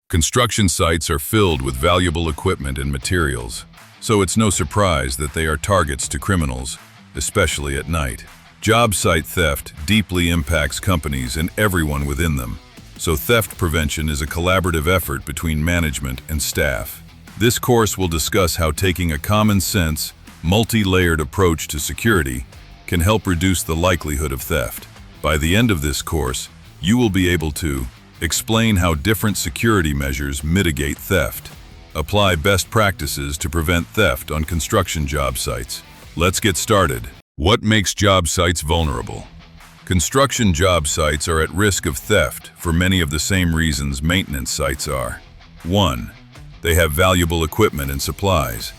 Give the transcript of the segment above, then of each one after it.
Construction sites are filled with valuable equipment and materials, so it's no surprise that they are targets to criminals, especially at night. Job site theft deeply impacts companies and everyone within them, so theft prevention is a collaborative effort between management and staff. This course will discuss how taking a common-sense, multi-layered approach to security can help reduce the likelihood of theft. By the end of this course, you will be able to explain how different security measures mitigate theft, apply best practices to prevent theft on construction job sites. Let's get started. What makes job sites vulnerable? Construction job sites are at risk of theft for many of the same reasons maintenance sites are. 1. They have valuable equipment and supplies.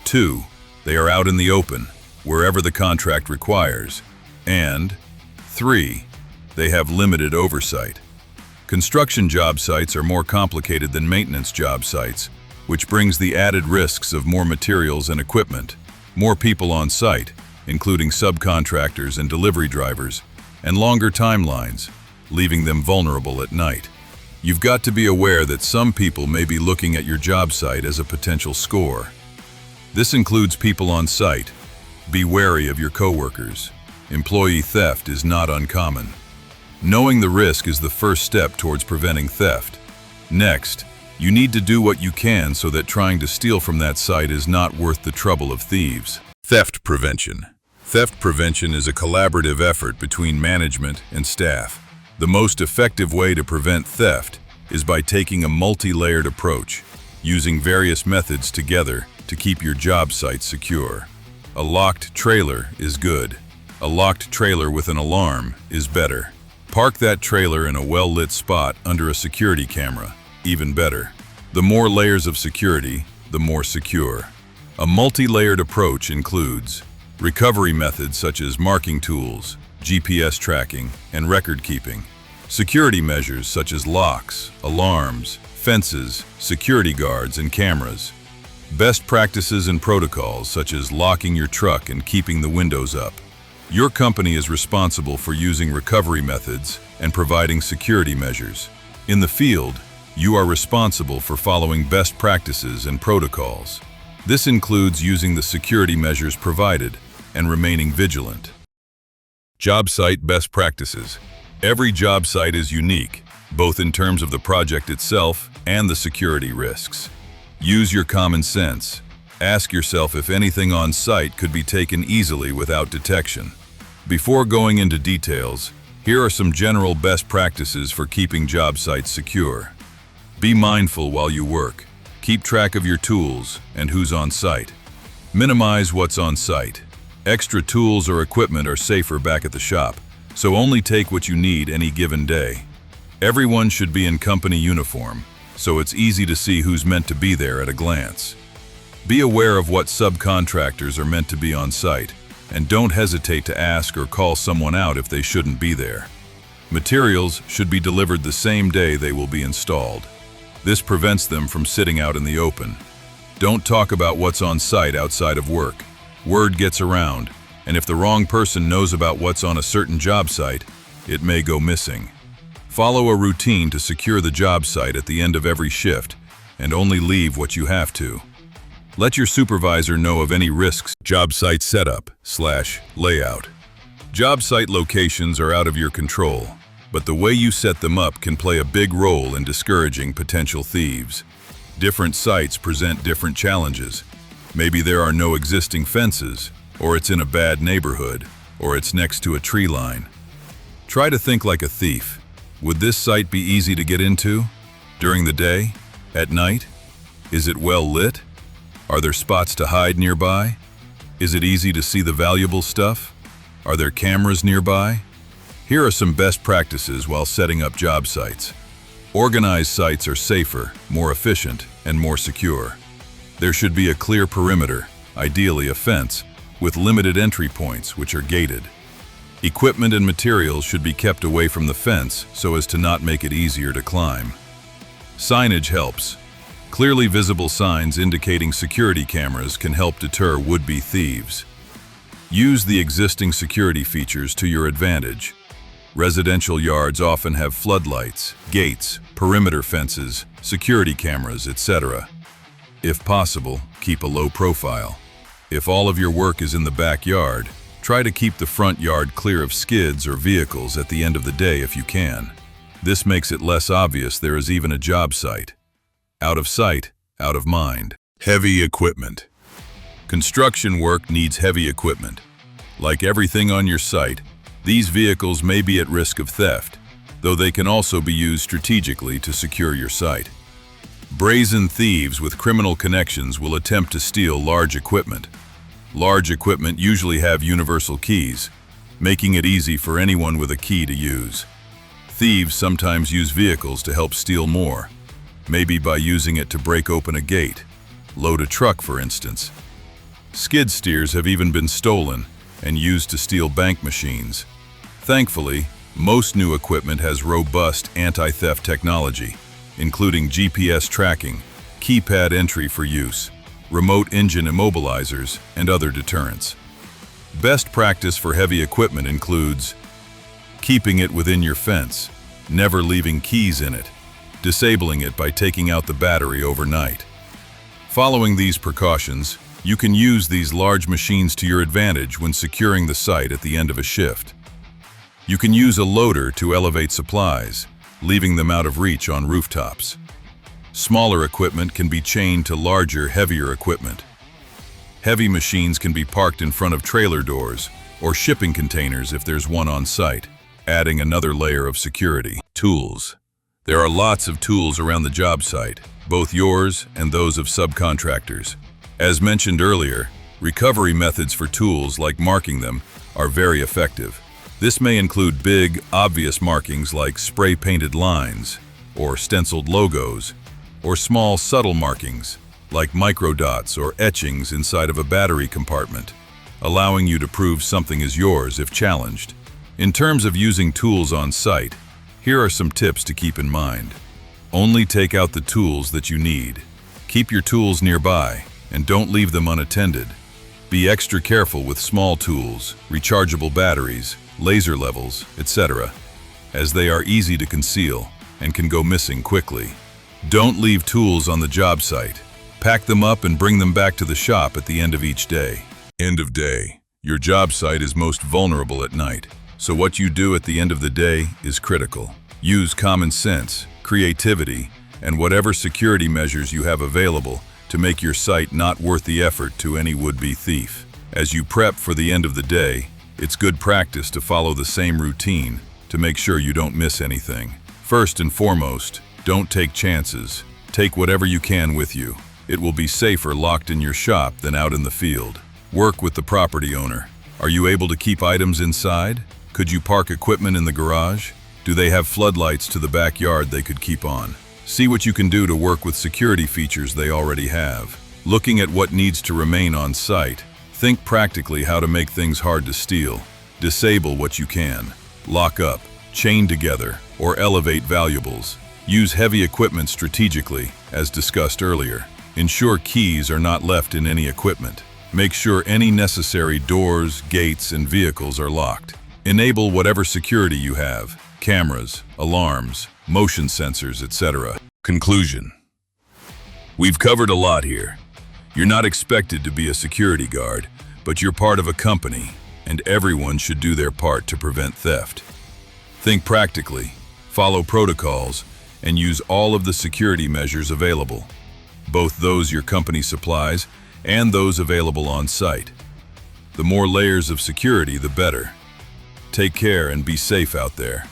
2. They are out in the open, wherever the contract requires. And 3. They have limited oversight. Construction job sites are more complicated than maintenance job sites, which brings the added risks of more materials and equipment, more people on site, including subcontractors and delivery drivers, and longer timelines, leaving them vulnerable at night. You've got to be aware that some people may be looking at your job site as a potential score. This includes people on site. Be wary of your coworkers. Employee theft is not uncommon. Knowing the risk is the first step towards preventing theft. Next, you need to do what you can so that trying to steal from that site is not worth the trouble of thieves. Theft prevention. Theft prevention is a collaborative effort between management and staff. The most effective way to prevent theft is by taking a multi-layered approach, using various methods together to keep your job site secure. A locked trailer is good. A locked trailer with an alarm is better. Park that trailer in a well-lit spot under a security camera, even better. The more layers of security, the more secure. A multi-layered approach includes recovery methods such as marking tools, GPS tracking, and record keeping. Security measures such as locks, alarms, fences, security guards, and cameras. Best practices and protocols such as locking your truck and keeping the windows up. Your company is responsible for using recovery methods and providing security measures. In the field, you are responsible for following best practices and protocols. This includes using the security measures provided and remaining vigilant. Job site best practices. Every job site is unique, both in terms of the project itself and the security risks. Use your common sense. Ask yourself if anything on site could be taken easily without detection. Before going into details, here are some general best practices for keeping job sites secure. Be mindful while you work. Keep track of your tools and who's on site. Minimize what's on site. Extra tools or equipment are safer back at the shop, so only take what you need any given day. Everyone should be in company uniform, so it's easy to see who's meant to be there at a glance. Be aware of what subcontractors are meant to be on site, and don't hesitate to ask or call someone out if they shouldn't be there. Materials should be delivered the same day they will be installed. This prevents them from sitting out in the open. Don't talk about what's on site outside of work. Word gets around, and if the wrong person knows about what's on a certain job site, it may go missing. Follow a routine to secure the job site at the end of every shift, and only leave what you have to. Let your supervisor know of any risks. Job site setup/layout. Job site locations are out of your control, but the way you set them up can play a big role in discouraging potential thieves. Different sites present different challenges. Maybe there are no existing fences, or it's in a bad neighborhood, or it's next to a tree line. Try to think like a thief. Would this site be easy to get into? During the day? At night? Is it well lit? Are there spots to hide nearby? Is it easy to see the valuable stuff? Are there cameras nearby? Here are some best practices while setting up job sites. Organized sites are safer, more efficient, and more secure. There should be a clear perimeter, ideally a fence, with limited entry points which are gated. Equipment and materials should be kept away from the fence so as to not make it easier to climb. Signage helps. Clearly visible signs indicating security cameras can help deter would-be thieves. Use the existing security features to your advantage. Residential yards often have floodlights, gates, perimeter fences, security cameras, etc. If possible, keep a low profile. If all of your work is in the backyard, try to keep the front yard clear of skids or vehicles at the end of the day if you can. This makes it less obvious there is even a job site. Out of sight, out of mind. Heavy equipment. Construction work needs heavy equipment. Like everything on your site, these vehicles may be at risk of theft, though they can also be used strategically to secure your site. Brazen thieves with criminal connections will attempt to steal large equipment. Large equipment usually have universal keys, making it easy for anyone with a key to use. Thieves sometimes use vehicles to help steal more, maybe by using it to break open a gate, load a truck for instance. Skid steers have even been stolen and used to steal bank machines. Thankfully, most new equipment has robust anti-theft technology, including GPS tracking, keypad entry for use, remote engine immobilizers, and other deterrents. Best practice for heavy equipment includes keeping it within your fence, never leaving keys in it, disabling it by taking out the battery overnight. Following these precautions, you can use these large machines to your advantage when securing the site at the end of a shift. You can use a loader to elevate supplies, leaving them out of reach on rooftops. Smaller equipment can be chained to larger, heavier equipment. Heavy machines can be parked in front of trailer doors or shipping containers if there's one on site, adding another layer of security. Tools. There are lots of tools around the job site, both yours and those of subcontractors. As mentioned earlier, recovery methods for tools like marking them are very effective. This may include big, obvious markings like spray-painted lines or stenciled logos, or small, subtle markings like microdots or etchings inside of a battery compartment, allowing you to prove something is yours if challenged. In terms of using tools on site, here are some tips to keep in mind. Only take out the tools that you need. Keep your tools nearby and don't leave them unattended. Be extra careful with small tools, rechargeable batteries, laser levels, etc., as they are easy to conceal and can go missing quickly. Don't leave tools on the job site. Pack them up and bring them back to the shop at the end of each day. End of day. Your job site is most vulnerable at night, so what you do at the end of the day is critical. Use common sense, creativity, and whatever security measures you have available to make your site not worth the effort to any would-be thief. As you prep for the end of the day, it's good practice to follow the same routine to make sure you don't miss anything. First and foremost, don't take chances. Take whatever you can with you. It will be safer locked in your shop than out in the field. Work with the property owner. Are you able to keep items inside? Could you park equipment in the garage? Do they have floodlights to the backyard they could keep on? See what you can do to work with security features they already have. Looking at what needs to remain on site, think practically how to make things hard to steal. Disable what you can. Lock up, chain together, or elevate valuables. Use heavy equipment strategically, as discussed earlier. Ensure keys are not left in any equipment. Make sure any necessary doors, gates, and vehicles are locked. Enable whatever security you have: cameras, alarms, motion sensors, etc. Conclusion. We've covered a lot here. You're not expected to be a security guard, but you're part of a company, and everyone should do their part to prevent theft. Think practically, follow protocols, and use all of the security measures available, both those your company supplies and those available on site. The more layers of security, the better. Take care and be safe out there.